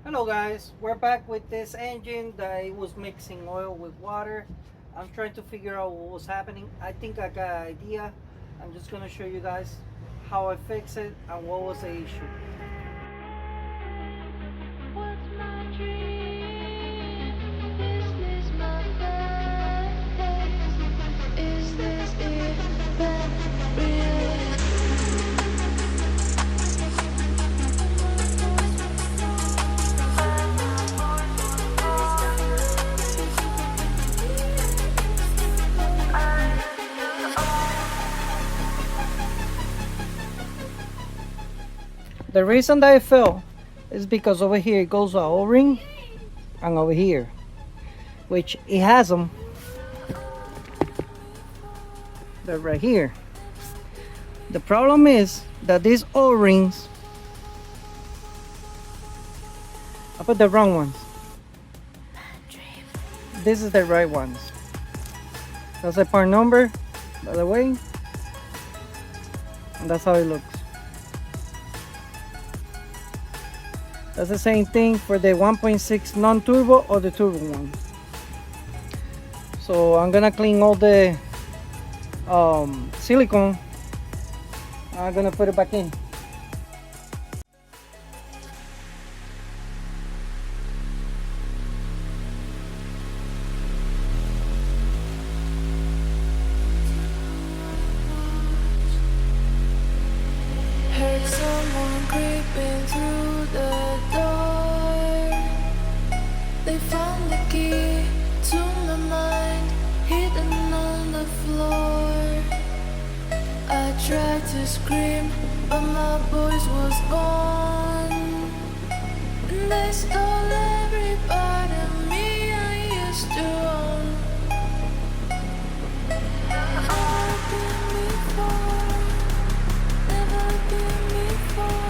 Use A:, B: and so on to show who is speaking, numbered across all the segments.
A: Hello guys, we're back with this engine that it was mixing oil with water. I'm trying to figure out what was happening. I think I got an idea. I'm just gonna show you guys how I fix it and what was the issue.
B: What's my dream? Is this my face? Is this even real?
A: The reason that I fell is because over here it goes a O-ring and over here, which it has them. They're right here. The problem is that these O-rings, I put the wrong ones. This is the right ones. That's the part number, by the way, and that's how it looks. That's the same thing for the 1.6 non-turbo or the turbo one. So I'm gonna clean all the silicone. I'm gonna put it back in.
B: Heard someone creeping through the door. They found the key to my mind, hidden on the floor. I tried to scream, but my voice was gone. And they stole every part of me I used to own. I've been before, never been before.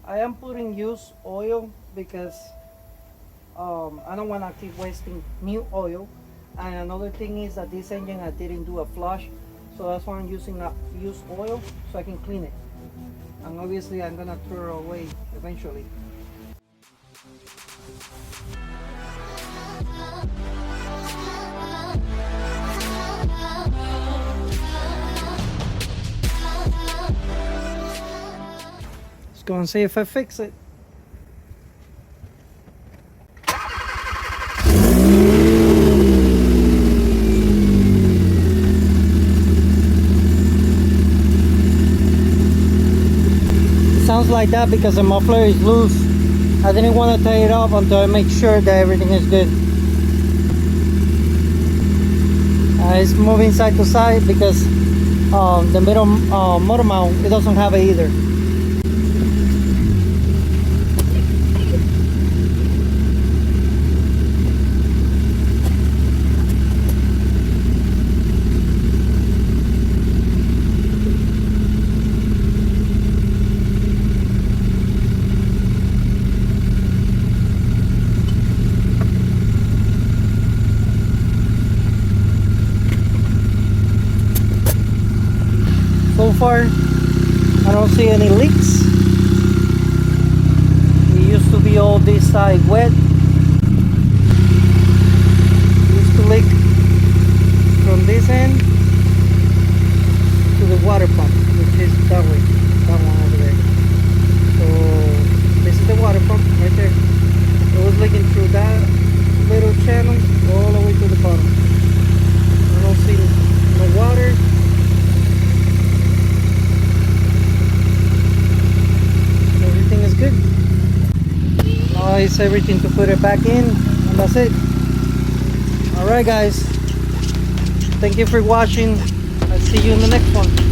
A: I am putting used oil because I don't want to keep wasting new oil. And another thing is that this engine I didn't do a flush, so that's why I'm using used oil so I can clean it. And obviously I'm gonna throw it away eventually. Let's go and see if I fix it. Sounds like that because the muffler is loose. I didn't want to tie it up until I make sure that everything is good. It's moving side to side because the middle motor mount, it doesn't have it either. So far, I don't see any leaks. It used to be all this side wet. It used to leak from this end to the water pump, which is that way, that one over there. So this is the water pump right there. It was leaking through that little channel all the way to the bottom. I don't see no water. Good. Now it's everything to put it back in, and that's it. Alright guys, thank you for watching. I'll see you in the next one.